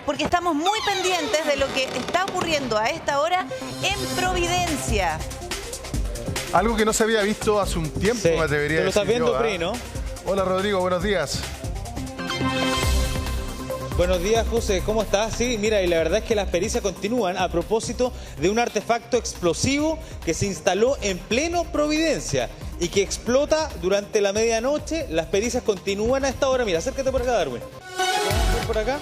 porque estamos muy pendientes de lo que está ocurriendo a esta hora en Providencia. Algo que no se había visto hace un tiempo, Sí, me atrevería a te lo decir estás viendo, yo, Pri, ¿no? Hola, Rodrigo, buenos días. Buenos días, José, ¿cómo estás? Sí, mira, y la verdad es que las pericias continúan a propósito de un artefacto explosivo que se instaló en pleno Providencia y que explota durante la medianoche. Las pericias continúan a esta hora. Mira, acércate por acá, Darwin. Por acá.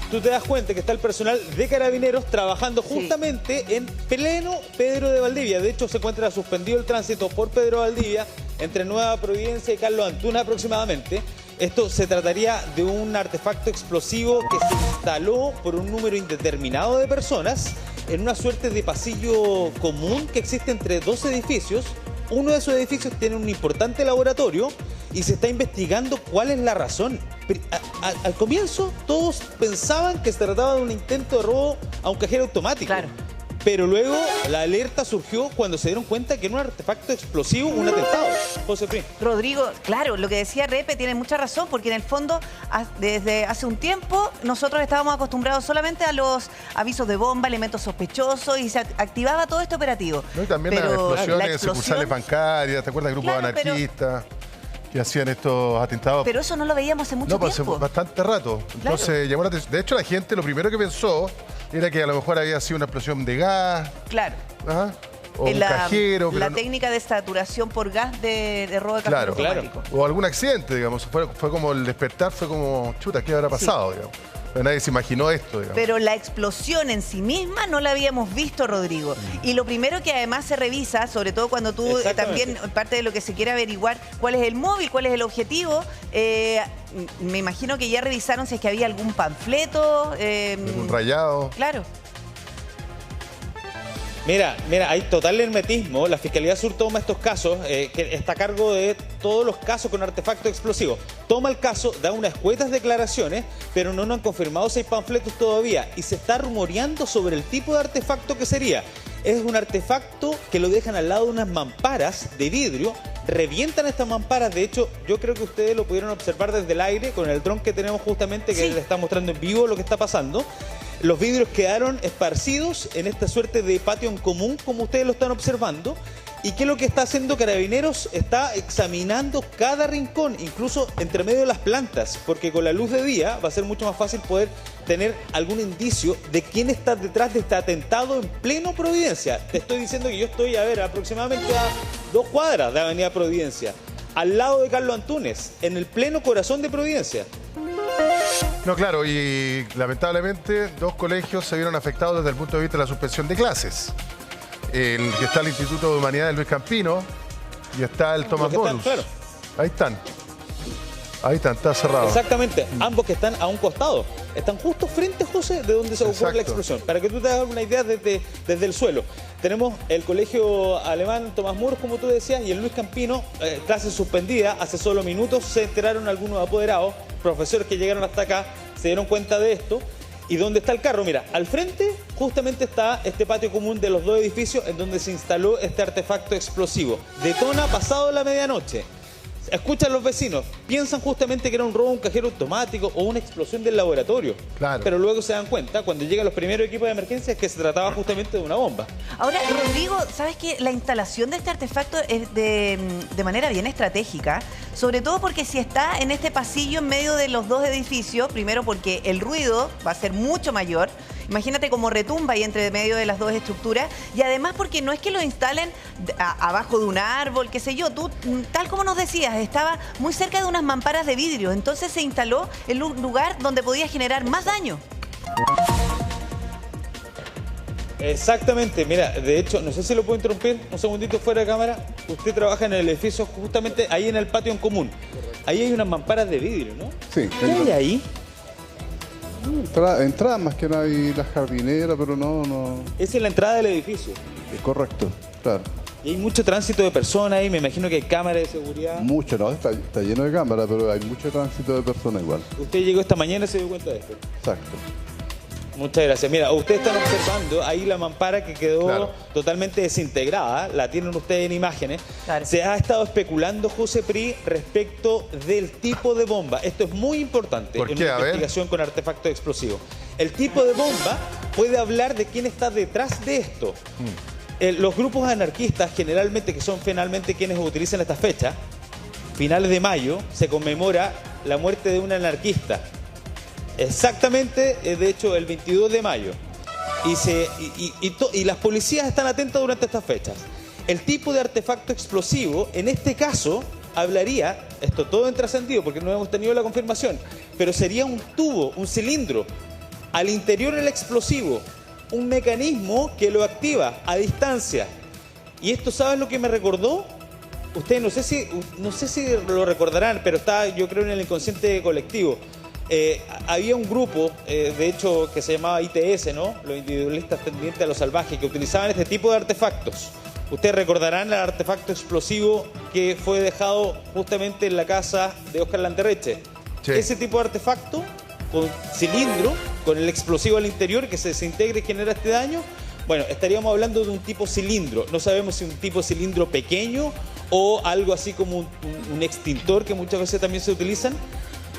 Tú te das cuenta que está el personal de Carabineros trabajando justamente en pleno Pedro de Valdivia. De hecho, se encuentra suspendido el tránsito por Pedro de Valdivia entre Nueva Providencia y Carlos Antunes aproximadamente. Esto se trataría de un artefacto explosivo que se instaló por un número indeterminado de personas en una suerte de pasillo común que existe entre dos edificios. Uno de esos edificios tiene un importante laboratorio y se está investigando cuál es la razón. Al comienzo todos pensaban que se trataba de un intento de robo a un cajero automático. Claro. Pero luego la alerta surgió cuando se dieron cuenta que era un artefacto explosivo, un atentado. José Pri. Rodrigo, claro, lo que decía Repe tiene mucha razón, porque en el fondo, desde hace un tiempo, nosotros estábamos acostumbrados solamente a los avisos de bomba, elementos sospechosos, y se activaba todo este operativo. ¿No? Y también Pero las explosiones en sucursales bancarias, ¿te acuerdas del grupo anarquista que hacían estos atentados? Pero eso no lo veíamos hace mucho tiempo. No, hace bastante rato. Entonces, llamó la atención. De hecho, la gente lo primero que pensó era que a lo mejor había sido una explosión de gas. Claro. Ajá. O un cajero. La técnica de saturación por gas de robo de cajero automático. O algún accidente, digamos. Fue como el despertar, fue como, chuta, ¿qué habrá pasado? Digamos. Pero nadie se imaginó esto, digamos. Pero la explosión en sí misma no la habíamos visto, Rodrigo. Y lo primero que además se revisa, sobre todo cuando tú también, parte de lo que se quiere averiguar, cuál es el móvil, cuál es el objetivo. Me imagino que ya revisaron si es que había algún panfleto. Algún rayado. Claro. Mira, hay total hermetismo. La Fiscalía Sur toma estos casos, que está a cargo de todos los casos con artefactos explosivos. Toma el caso, da unas escuetas declaraciones, pero no nos han confirmado si hay panfletos todavía. Y se está rumoreando sobre el tipo de artefacto que sería. Es un artefacto que lo dejan al lado de unas mamparas de vidrio. Revientan estas mamparas. De hecho, yo creo que ustedes lo pudieron observar desde el aire con el dron que tenemos justamente, que les está mostrando en vivo lo que está pasando. Los vidrios quedaron esparcidos en esta suerte de patio en común, como ustedes lo están observando. ¿Y qué es lo que está haciendo Carabineros? Está examinando cada rincón, incluso entre medio de las plantas, porque con la luz de día va a ser mucho más fácil poder tener algún indicio de quién está detrás de este atentado en pleno Providencia. Te estoy diciendo que yo estoy, aproximadamente a 2 cuadras de Avenida Providencia, al lado de Carlos Antunes, en el pleno corazón de Providencia. No, claro, y lamentablemente 2 colegios se vieron afectados desde el punto de vista de la suspensión de clases. Que está el Instituto de Humanidades Luis Campino y está el Tomás Bonus. Claro. Ahí están, está cerrado. Exactamente, ambos que están a un costado. Están justo frente, José, de donde se ocurre la explosión. Para que tú te hagas una idea desde el suelo. Tenemos el colegio alemán Tomás Moros, como tú decías, y el Luis Campino, clase suspendida. Hace solo minutos se enteraron algunos apoderados, profesores que llegaron hasta acá, se dieron cuenta de esto. ¿Y dónde está el carro? Mira, al frente justamente está este patio común de los 2 edificios en donde se instaló este artefacto explosivo. Detona pasado la medianoche. Escuchan los vecinos, piensan justamente que era un robo a un cajero automático o una explosión del laboratorio. Claro. Pero luego se dan cuenta, cuando llegan los primeros equipos de emergencia, que se trataba justamente de una bomba. Ahora, Rodrigo, ¿sabes qué? La instalación de este artefacto es de manera bien estratégica, sobre todo porque si está en este pasillo en medio de los 2 edificios, primero porque el ruido va a ser mucho mayor. Imagínate cómo retumba ahí entre medio de las 2 estructuras. Y además porque no es que lo instalen abajo de un árbol, qué sé yo. Tú, tal como nos decías, estaba muy cerca de unas mamparas de vidrio. Entonces se instaló en un lugar donde podía generar más daño. Exactamente, mira, de hecho, no sé si lo puedo interrumpir un segundito fuera de cámara. Usted trabaja en el edificio justamente ahí en el patio en común. Ahí hay unas mamparas de vidrio, ¿no? Sí. ¿Qué hay ahí? Entrada más que nada y la jardinera, pero no. Esa es la entrada del edificio. Es correcto, claro. Y hay mucho tránsito de personas ahí, me imagino que hay cámaras de seguridad. Mucho, no, está lleno de cámaras, pero hay mucho tránsito de personas igual. Usted llegó esta mañana y se dio cuenta de esto. Exacto. Muchas gracias. Mira, ustedes están observando ahí la mampara que quedó totalmente desintegrada. La tienen ustedes en imágenes. Claro. Se ha estado especulando, José Pri, respecto del tipo de bomba. Esto es muy importante en una investigación con artefactos explosivos. El tipo de bomba puede hablar de quién está detrás de esto. Los grupos anarquistas, generalmente, que son finalmente quienes utilizan esta fecha, finales de mayo, se conmemora la muerte de un anarquista. Exactamente, de hecho, el 22 de mayo. Y las policías están atentas durante estas fechas. El tipo de artefacto explosivo, en este caso, hablaría, esto todo en trascendido porque no hemos tenido la confirmación, pero sería un tubo, un cilindro, al interior del explosivo, un mecanismo que lo activa a distancia. Y esto, ¿saben lo que me recordó? Ustedes no sé si lo recordarán, pero está, yo creo, en el inconsciente colectivo. Había un grupo, de hecho, que se llamaba ITS, ¿no? Los individualistas tendientes a lo salvaje, que utilizaban este tipo de artefactos. Ustedes recordarán el artefacto explosivo que fue dejado justamente en la casa de Óscar Landerreche. Sí. Ese tipo de artefacto, con cilindro, con el explosivo al interior que se desintegra y genera este daño, bueno, estaríamos hablando de un tipo cilindro. No sabemos si un tipo cilindro pequeño o algo así como un extintor, que muchas veces también se utilizan.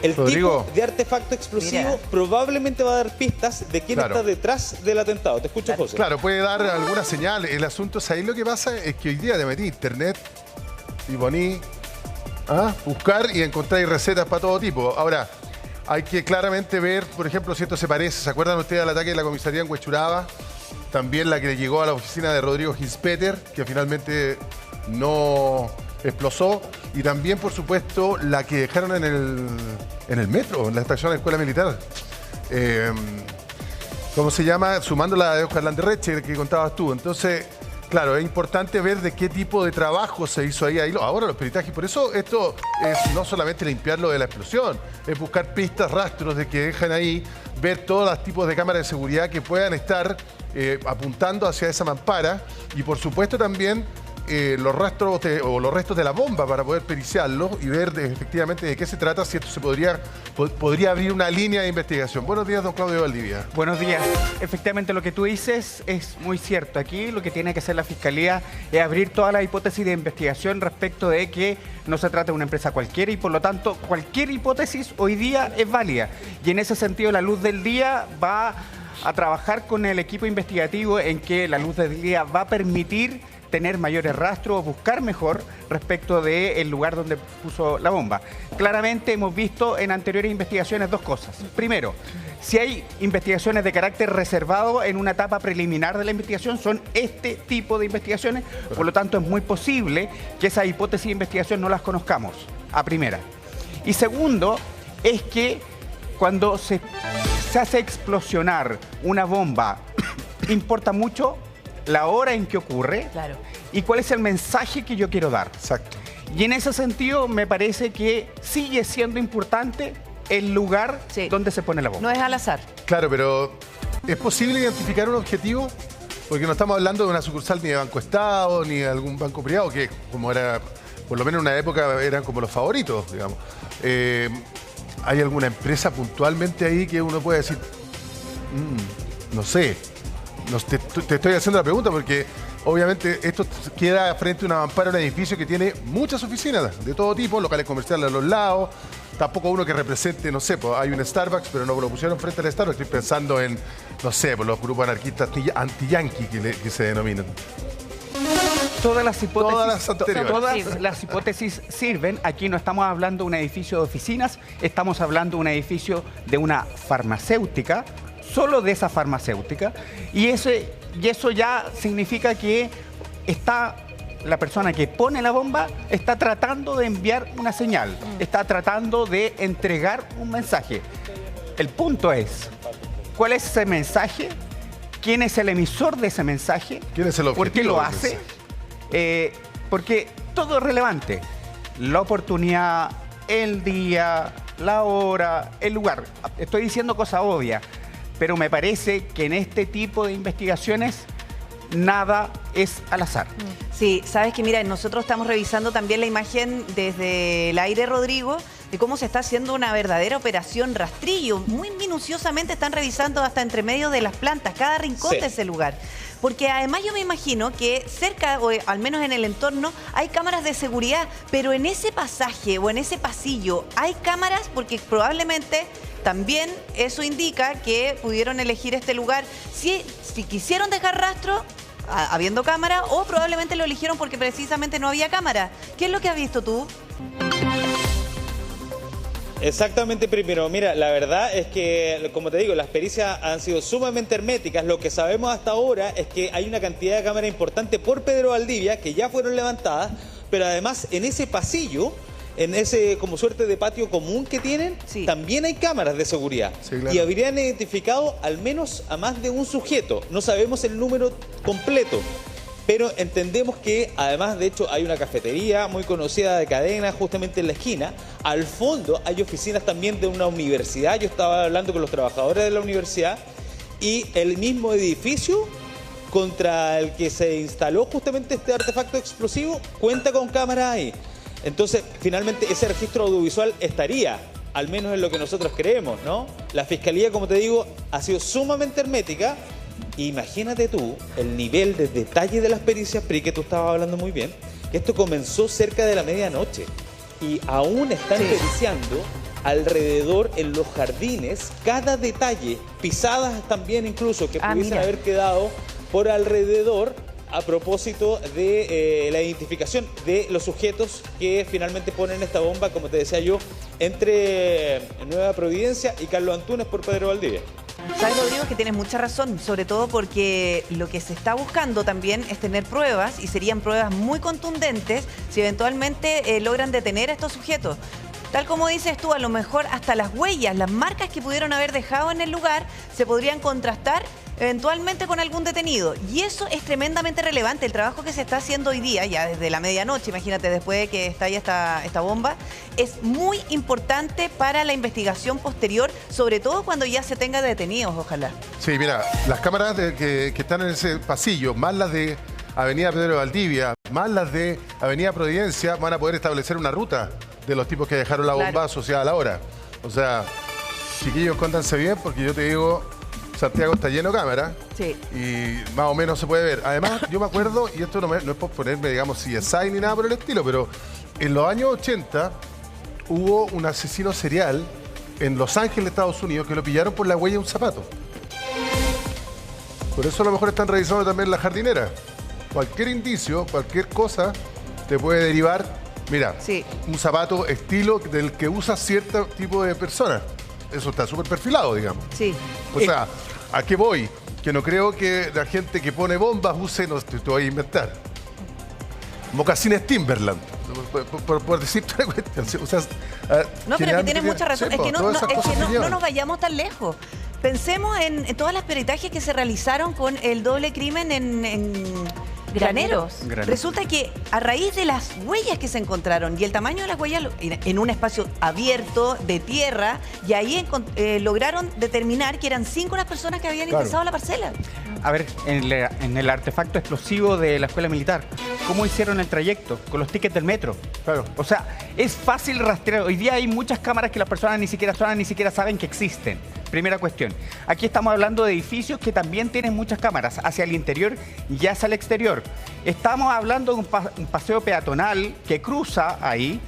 El tipo de artefacto explosivo probablemente va a dar pistas de quién está detrás del atentado. Te escucho, José. Claro, puede dar alguna señal. El asunto es ahí, lo que pasa es que hoy día te metí internet y poní buscar y encontrar recetas para todo tipo. Ahora, hay que claramente ver, por ejemplo, si esto se parece. ¿Se acuerdan ustedes del ataque de la comisaría en Huechuraba? También la que llegó a la oficina de Rodrigo Hinspeter, que finalmente no explosó. Y también, por supuesto, la que dejaron en el metro, en la estación de la Escuela Militar. ¿Cómo se llama? Sumando la de Óscar Landerreche, que contabas tú. Entonces, claro, es importante ver de qué tipo de trabajo se hizo ahí. Ahora los peritajes, por eso esto es no solamente limpiar lo de la explosión, es buscar pistas, rastros de que dejan ahí, ver todos los tipos de cámaras de seguridad que puedan estar apuntando hacia esa mampara y, por supuesto, también los rastros o los restos de la bomba para poder periciarlo y ver efectivamente de qué se trata, si esto se podría abrir una línea de investigación. Buenos días, don Claudio Valdivia. Buenos días. Efectivamente, lo que tú dices es muy cierto. Aquí lo que tiene que hacer la Fiscalía es abrir toda la hipótesis de investigación respecto de que no se trata de una empresa cualquiera y, por lo tanto, cualquier hipótesis hoy día es válida. Y en ese sentido, la luz del día va a trabajar con el equipo investigativo en que la luz del día va a permitir tener mayores rastros o buscar mejor respecto del lugar donde puso la bomba. Claramente hemos visto en anteriores investigaciones dos cosas. Primero, si hay investigaciones de carácter reservado en una etapa preliminar de la investigación, son este tipo de investigaciones, por lo tanto es muy posible que esas hipótesis de investigación no las conozcamos a primera. Y segundo, es que cuando se hace explosionar una bomba, importa mucho la hora en que ocurre y cuál es el mensaje que yo quiero dar. Exacto. Y en ese sentido me parece que sigue siendo importante el lugar donde se pone la bomba. No es al azar. Claro, pero ¿es posible identificar un objetivo? Porque no estamos hablando de una sucursal ni de Banco Estado, ni de algún banco privado, que como era, por lo menos en una época, eran como los favoritos, digamos. ¿Hay alguna empresa puntualmente ahí que uno puede decir, no sé? Te estoy haciendo la pregunta porque obviamente esto queda frente a una mampara, un edificio que tiene muchas oficinas de todo tipo, locales comerciales a los lados, tampoco uno que represente, no sé, pues hay un Starbucks, pero no lo pusieron frente al Starbucks, estoy pensando en, no sé, por los grupos anarquistas anti-yanqui que se denominan. Todas las hipótesis, hipótesis sirven. Aquí no estamos hablando de un edificio de oficinas, estamos hablando de un edificio de una farmacéutica, solo de esa farmacéutica, y eso ya significa que la persona que pone la bomba está tratando de enviar una señal, está tratando de entregar un mensaje. El punto es, ¿cuál es ese mensaje? ¿Quién es el emisor de ese mensaje? ¿Quién es el objetivo? ¿Por qué lo hace? Porque todo es relevante. La oportunidad, el día, la hora, el lugar. Estoy diciendo cosas obvias, pero me parece que en este tipo de investigaciones nada es al azar. Sí, sabes que mira, nosotros estamos revisando también la imagen desde el aire, Rodrigo, de cómo se está haciendo una verdadera operación rastrillo. Muy minuciosamente están revisando hasta entre medio de las plantas, cada rincón de ese lugar. Porque además yo me imagino que cerca, o al menos en el entorno, hay cámaras de seguridad, pero en ese pasaje o en ese pasillo hay cámaras porque probablemente también eso indica que pudieron elegir este lugar si quisieron dejar rastro habiendo cámara, o probablemente lo eligieron porque precisamente no había cámara. ¿Qué es lo que has visto tú? Exactamente, primero. Mira, la verdad es que, como te digo, las pericias han sido sumamente herméticas. Lo que sabemos hasta ahora es que hay una cantidad de cámaras importante por Pedro Valdivia que ya fueron levantadas, pero además en ese pasillo, en ese como suerte de patio común que tienen, sí, también hay cámaras de seguridad. Sí, claro. Y habrían identificado al menos a más de un sujeto. No sabemos el número completo, pero entendemos que además, de hecho, hay una cafetería muy conocida de cadena justamente en la esquina. Al fondo hay oficinas también de una universidad. Yo estaba hablando con los trabajadores de la universidad y el mismo edificio contra el que se instaló justamente este artefacto explosivo cuenta con cámaras ahí. Entonces, finalmente, ese registro audiovisual estaría, al menos en lo que nosotros creemos, ¿no? La Fiscalía, como te digo, ha sido sumamente hermética. Imagínate tú el nivel de detalle de las pericias, Pri, que tú estabas hablando muy bien, que esto comenzó cerca de la medianoche y aún están periciando alrededor en los jardines cada detalle, pisadas también incluso que pudiesen haber quedado por alrededor, a propósito de la identificación de los sujetos que finalmente ponen esta bomba, como te decía yo, entre Nueva Providencia y Carlos Antunes por Pedro Valdivia. Sabes, Rodrigo, que tienes mucha razón, sobre todo porque lo que se está buscando también es tener pruebas, y serían pruebas muy contundentes si eventualmente logran detener a estos sujetos. Tal como dices tú, a lo mejor hasta las huellas, las marcas que pudieron haber dejado en el lugar, se podrían contrastar eventualmente con algún detenido. Y eso es tremendamente relevante. El trabajo que se está haciendo hoy día, ya desde la medianoche, imagínate, después de que estalla esta bomba, es muy importante para la investigación posterior, sobre todo cuando ya se tenga detenidos, ojalá. Sí, mira, las cámaras que están en ese pasillo, más las de Avenida Pedro Valdivia, más las de Avenida Providencia, van a poder establecer una ruta de los tipos que dejaron la bomba asociada a la hora. O sea, chiquillos, cóntanse bien, porque yo te digo, Santiago está lleno de cámaras. Sí. Y más o menos se puede ver. Además, yo me acuerdo, y esto no es por ponerme, digamos, CSI ni nada por el estilo, pero en los años 80 hubo un asesino serial en Los Ángeles, Estados Unidos, que lo pillaron por la huella de un zapato. Por eso a lo mejor están revisando también la jardinera. Cualquier indicio, cualquier cosa te puede derivar. Mira, un zapato estilo del que usa cierto tipo de persona. Eso está súper perfilado, digamos. Sí. O sea, ¿a qué voy? Que no creo que la gente que pone bombas use, no te voy a inventar, mocasines Timberland, por decirte una cuestión. O sea, no, pero que tienes mucha razón. Es que no nos vayamos tan lejos. Pensemos en todas las peritajes que se realizaron con el doble crimen en Graneros. Resulta que a raíz de las huellas que se encontraron y el tamaño de las huellas en un espacio abierto de tierra, y ahí lograron determinar que eran 5 las personas que habían ingresado a la parcela. A ver, en el artefacto explosivo de la escuela militar, ¿cómo hicieron el trayecto? Con los tickets del metro. Claro. O sea, es fácil rastrear. Hoy día hay muchas cámaras que las personas ni siquiera saben que existen. Primera cuestión. Aquí estamos hablando de edificios que también tienen muchas cámaras hacia el interior y hacia el exterior. Estamos hablando de un paseo peatonal que cruza ahí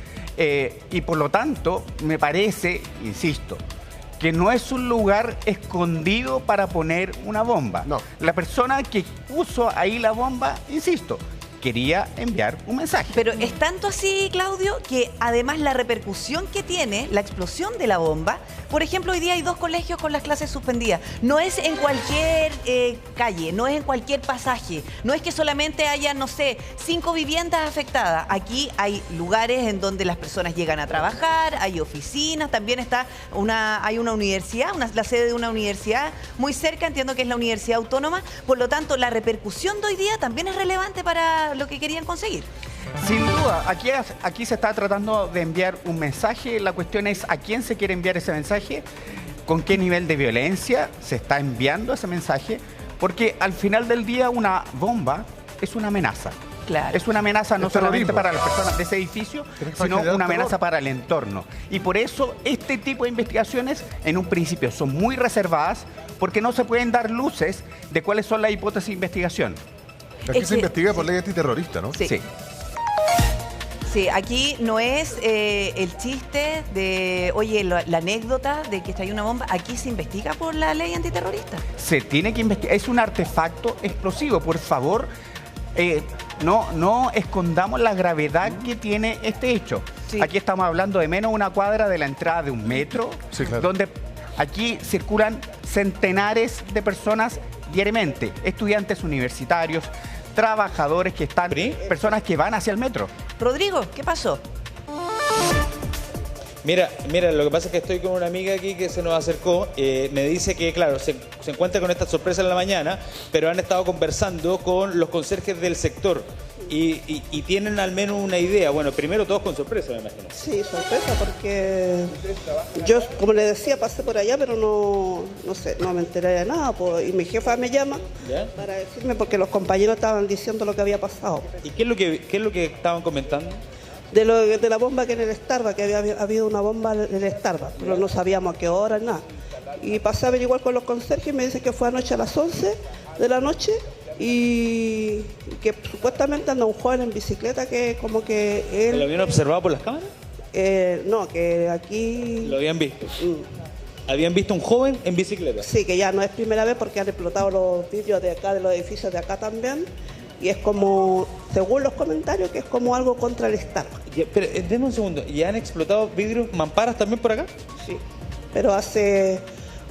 y por lo tanto me parece, insisto, que no es un lugar escondido para poner una bomba. No. La persona que puso ahí la bomba, insisto, quería enviar un mensaje. Pero es tanto así, Claudio, que además la repercusión que tiene la explosión de la bomba, por ejemplo, hoy día hay 2 colegios con las clases suspendidas. No es en cualquier calle, no es en cualquier pasaje, no es que solamente haya, no sé, 5 viviendas afectadas. Aquí hay lugares en donde las personas llegan a trabajar, hay oficinas, también hay una universidad, la sede de una universidad muy cerca, entiendo que es la Universidad Autónoma. Por lo tanto, la repercusión de hoy día también es relevante para lo que querían conseguir. Sin duda, aquí se está tratando de enviar un mensaje. La cuestión es a quién se quiere enviar ese mensaje, con qué nivel de violencia se está enviando ese mensaje, porque al final del día una bomba es una amenaza. Claro. Es una amenaza no solamente terrorismo para las personas de ese edificio, sino una amenaza para el entorno. Y por eso este tipo de investigaciones en un principio son muy reservadas, porque no se pueden dar luces de cuáles son las hipótesis de investigación. Aquí se investiga por ley antiterrorista, ¿no? Sí. Sí, aquí no es el chiste de, oye, la anécdota de que está ahí una bomba. Aquí se investiga por la ley antiterrorista. Se tiene que investigar. Es un artefacto explosivo. Por favor, no escondamos la gravedad que tiene este hecho. Sí. Aquí estamos hablando de menos de una cuadra de la entrada de un metro, Sí, claro. donde aquí circulan centenares de personas diariamente, estudiantes universitarios, trabajadores que están, ¿Pri? personas que van hacia el metro. Rodrigo, ¿qué pasó? Mira, lo que pasa es que estoy con una amiga aquí que se nos acercó, me dice que, claro, se encuentra con esta sorpresa en la mañana, pero han estado conversando con los conserjes del sector y tienen al menos una idea. Bueno, primero todos con sorpresa, me imagino. Sí, sorpresa, porque yo, como le decía, pasé por allá, pero no sé, no me enteré de nada. Pues, y mi jefa me llama ¿Ya? para decirme, porque los compañeros estaban diciendo lo que había pasado. ¿Y qué es lo que estaban comentando? De la bomba que en el Starbucks, que había habido una bomba en el Starbucks, pero no sabíamos a qué hora, nada. Y pasé a averiguar con los conserjes y me dicen que fue anoche a las 11 de la noche y que supuestamente anda un joven en bicicleta que como que él... ¿Lo habían observado por las cámaras? No, que aquí... Lo habían visto. ¿Habían visto un joven en bicicleta? Sí, que ya no es primera vez porque han explotado los vidrios de acá, de los edificios de acá también. Y es como, según los comentarios, que es como algo contra el Starbucks. Pero, denme un segundo, ¿y han explotado vidrios mamparas también por acá? Sí, pero hace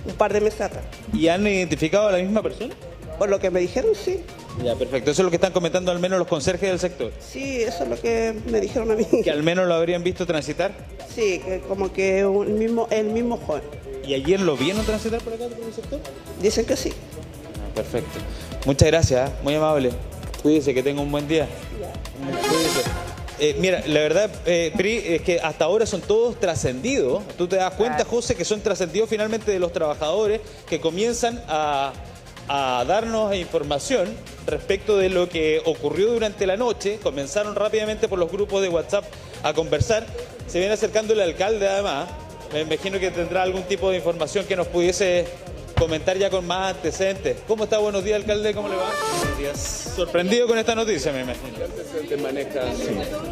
un par de meses atrás. ¿Y han identificado a la misma persona? Por lo que me dijeron, sí. Ya, perfecto. Eso es lo que están comentando al menos los conserjes del sector. Sí, eso es lo que me dijeron a mí. Que al menos lo habrían visto transitar. Sí, que como que el mismo joven. ¿Y ayer lo vieron transitar por acá, por el sector? Dicen que sí. Perfecto. Muchas gracias, muy amable. Cuídese, que tenga un buen día. Cuídese. Mira, la verdad, Pri, es que hasta ahora son todos trascendidos. Tú te das cuenta, José, que son trascendidos finalmente de los trabajadores que comienzan a darnos información respecto de lo que ocurrió durante la noche. Comenzaron rápidamente por los grupos de WhatsApp a conversar. Se viene acercando el alcalde, además. Me imagino que tendrá algún tipo de información que nos pudiese comentar ya con más antecedentes. ¿Cómo está? Buenos días, alcalde. ¿Cómo le va? Buenos días. Sorprendido con esta noticia, me imagino. ¿Qué antecedentes maneja?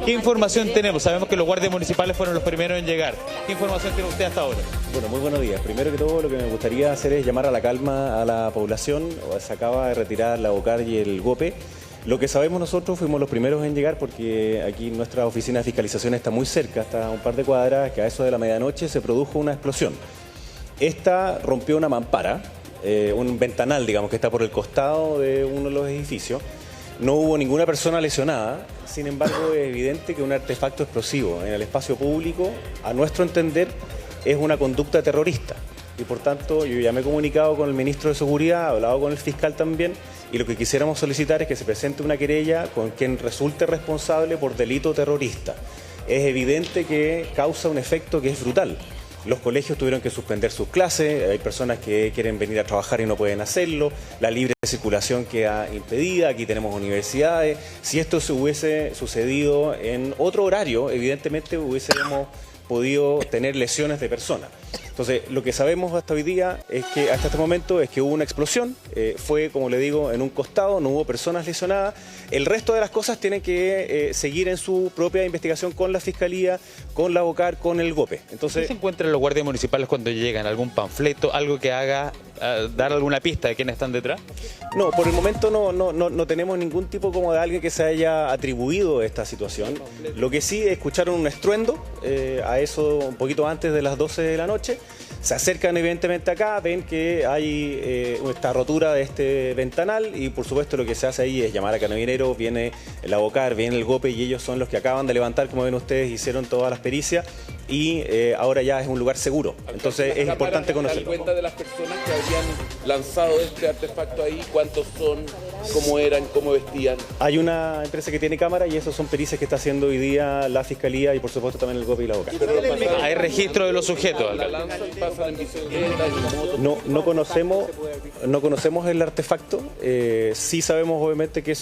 ¿Qué información tenemos? Sabemos que los guardias municipales fueron los primeros en llegar. ¿Qué información tiene usted hasta ahora? Bueno, muy buenos días. Primero que todo, lo que me gustaría hacer es llamar a la calma a la población. Se acaba de retirar la OCAR y el GOPE. Lo que sabemos nosotros, fuimos los primeros en llegar porque aquí nuestra oficina de fiscalización está muy cerca, está a un par de cuadras, que a eso de la medianoche se produjo una explosión. Esta rompió una mampara, un ventanal, digamos, que está por el costado de uno de los edificios. No hubo ninguna persona lesionada, sin embargo es evidente que un artefacto explosivo en el espacio público, a nuestro entender, es una conducta terrorista. Y por tanto, yo ya me he comunicado con el ministro de Seguridad, he hablado con el fiscal también, y lo que quisiéramos solicitar es que se presente una querella con quien resulte responsable por delito terrorista. Es evidente que causa un efecto que es brutal. Los colegios tuvieron que suspender sus clases, hay personas que quieren venir a trabajar y no pueden hacerlo, la libre circulación queda impedida, aquí tenemos universidades. Si esto se hubiese sucedido en otro horario, evidentemente hubiésemos podido tener lesiones de personas. Entonces, lo que sabemos hasta hoy día es que hasta este momento es que hubo una explosión, fue, como le digo, en un costado, no hubo personas lesionadas. El resto de las cosas tienen que seguir en su propia investigación con la Fiscalía, con la OCAR, con el GOPE. Entonces, ¿qué se encuentran los guardias municipales cuando llegan? ¿Algún panfleto, algo que haga dar alguna pista de quiénes están detrás? no, por el momento no tenemos ningún tipo como de alguien que se haya atribuido esta situación. Lo que sí, escucharon un estruendo a eso un poquito antes de las 12 de la noche. Se acercan evidentemente acá, ven que hay esta rotura de este ventanal y por supuesto lo que se hace ahí es llamar a carabineros, viene la OCAR, viene el GOPE y ellos son los que acaban de levantar, como ven ustedes, hicieron todas las pericias y ahora ya es un lugar seguro. Entonces es importante conocerlo. ¿Dar cuenta de las personas que habían lanzado este artefacto ahí? ¿Cuántos son? ¿Cómo eran? ¿Cómo vestían? Hay una empresa que tiene cámara y esos son pericias que está haciendo hoy día la Fiscalía y por supuesto también el GOPE y la OCAR. ¿Hay registro de los sujetos? La lanzan, pasan en bicicleta, en moto. No conocemos el artefacto, sí sabemos obviamente que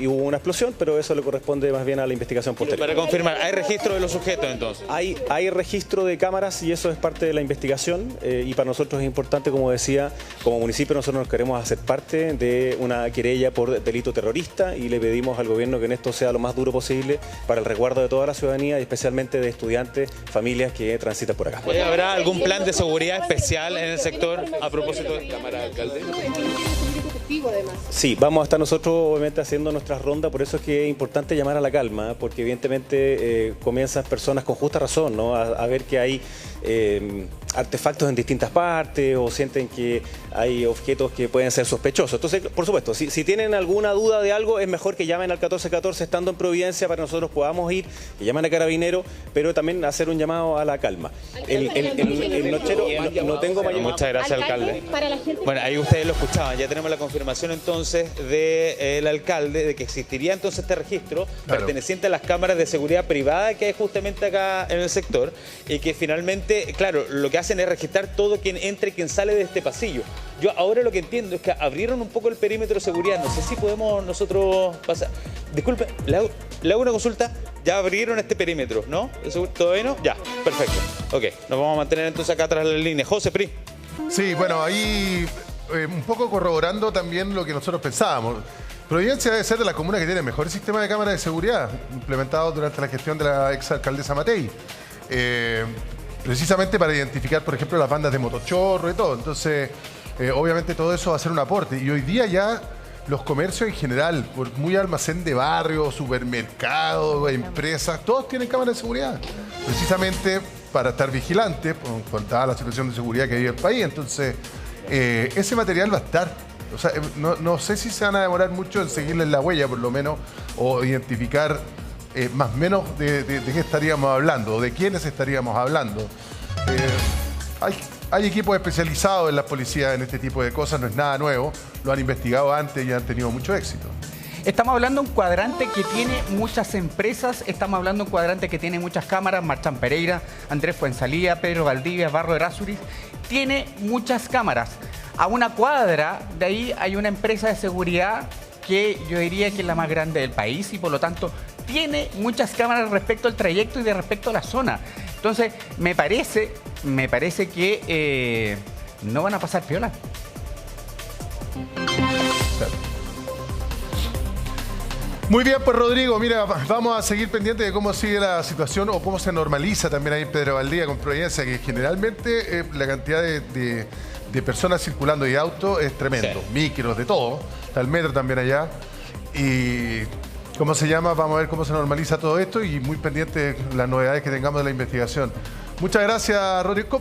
hubo una explosión, pero eso le corresponde más bien a la investigación posterior. Para confirmar, ¿hay registro de los sujetos entonces? Hay registro de cámaras y eso es parte de la investigación y para nosotros es importante, como decía, como municipio nosotros nos queremos hacer parte de una querella por delito terrorista y le pedimos al gobierno que en esto sea lo más duro posible para el resguardo de toda la ciudadanía y especialmente de estudiantes, familias que transitan por acá. ¿Habrá algún plan de seguridad especial en el sector a propósito de Cámara de Alcalde? Sí, vamos a estar nosotros obviamente haciendo nuestras rondas, por eso es que es importante llamar a la calma, porque evidentemente comienzan personas con justa razón, ¿no? a ver que hay artefactos en distintas partes o sienten que hay objetos que pueden ser sospechosos. Entonces, por supuesto, si tienen alguna duda de algo, es mejor que llamen al 1414 estando en Providencia para que nosotros podamos ir, que llamen a Carabineros, pero también hacer un llamado a la calma. El nochero, no tengo mayor... Muchas gracias, alcalde. Bueno, ahí ustedes lo escuchaban, ya tenemos la confirmación entonces del alcalde de que existiría entonces este registro perteneciente a las cámaras de seguridad privada que hay justamente acá en el sector y que finalmente, claro, lo que hacen es registrar todo quien entra y quien sale de este pasillo. Yo ahora lo que entiendo es que abrieron un poco el perímetro de seguridad. No sé si podemos nosotros pasar. Disculpe, le hago una consulta. Ya abrieron este perímetro, ¿no? ¿Todavía no? Ya, perfecto. Ok, nos vamos a mantener entonces acá atrás de la línea. José Pri. Sí, bueno, ahí un poco corroborando también lo que nosotros pensábamos. Providencia debe ser de las comunas que tiene el mejor sistema de cámaras de seguridad implementado durante la gestión de la exalcaldesa Matei. Precisamente para identificar, por ejemplo, las bandas de motochorro y todo. Entonces, obviamente todo eso va a ser un aporte. Y hoy día ya los comercios en general, por muy almacén de barrio, supermercados, empresas, todos tienen cámaras de seguridad. Precisamente para estar vigilantes con toda la situación de seguridad que vive el país. Entonces, ese material va a estar. O sea, no sé si se van a demorar mucho en seguirles la huella, por lo menos, o identificar más o menos de qué estaríamos hablando, o de quiénes estaríamos hablando. Hay equipos especializados en las policías en este tipo de cosas, no es nada nuevo, lo han investigado antes y han tenido mucho éxito. Estamos hablando de un cuadrante que tiene muchas empresas, estamos hablando de un cuadrante que tiene muchas cámaras, Marchán Pereira, Andrés Fuensalía, Pedro Valdivia, Barro Errázuriz, tiene muchas cámaras. A una cuadra de ahí hay una empresa de seguridad que yo diría que es la más grande del país y por lo tanto tiene muchas cámaras respecto al trayecto y de respecto a la zona. Entonces, me parece que no van a pasar piola. Muy bien, pues Rodrigo, mira, vamos a seguir pendientes de cómo sigue la situación o cómo se normaliza también ahí en Pedro Valdivia con Providencia, que generalmente la cantidad de personas circulando y autos es tremendo. Sí. Micros, de todo. Está el metro también allá. Y ¿cómo se llama? Vamos a ver cómo se normaliza todo esto y muy pendientes las novedades que tengamos de la investigación. Muchas gracias, Rodrigo.